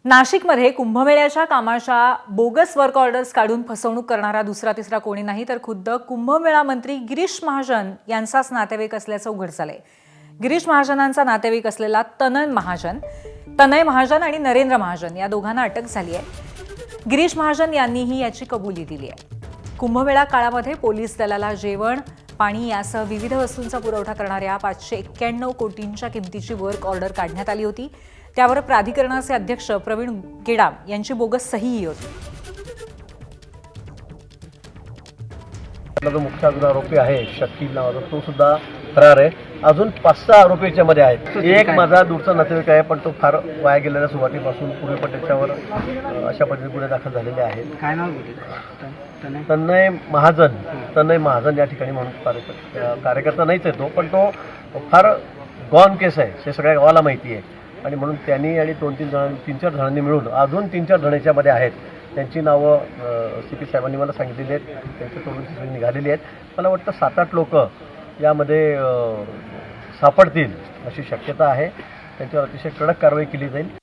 नाशिकमध्ये कुंभमेळ्याच्या कामाच्या बोगस वर्क ऑर्डर्स काढून फसवणूक करणारा दुसरा तिसरा कोणी नाही तर खुद्द कुंभमेळा मंत्री गिरीश महाजन यांचाच नातेवाईक असल्याचं उघड झालंय। गिरीश महाजनांचा नातेवाईक असलेला तनय महाजन आणि नरेंद्र महाजन या दोघांना अटक झाली आहे। गिरीश महाजन यांनीही याची कबुली दिली आहे। कुंभमेळा काळामध्ये पोलीस दलाला जेवण पाणी यासह विविध वस्तूंचा पुरवठा करणाऱ्या 591 कोटींच्या किमतीची वर्क ऑर्डर काढण्यात आली होती। त्यावर प्राधिकरणाचे अध्यक्ष प्रवीण गेडाम यांची बोगस सहीही होती। जो मुख्य आरोपी आहे शकील नावाचा तो सुद्धा फरार आहे। अजून 5-6 आरोपीच्या मध्ये आहेत। एक माझा दूरचा नातेवाईक आहे पण तो फार वाया गेलेल्या सुरुवातीपासून पूर्वी पण त्याच्यावर अशा पद्धतीने गुन्हे दाखल झालेले आहेत। काय नाव होते? तनय महाजन या ठिकाणी म्हणून कार्यकर्ता नाहीच आहे तो, पण तो फार गॉन केस आहे हे सगळ्या गावाला माहिती आहे आणि म्हणून त्यांनी आणि 2-3 जणांनी मिळून अजून 3-4 जण याच्यामध्ये आहेत। त्यांची नावं CP साहेबांनी मला सांगितलेली आहेत, त्यांच्या तोडून निघालेली आहेत। मला वाटतं 7-8 लोक यामध्ये सापडतील अशी शक्यता आहे। त्यांच्यावर अतिशय कडक कारवाई केली जाईल।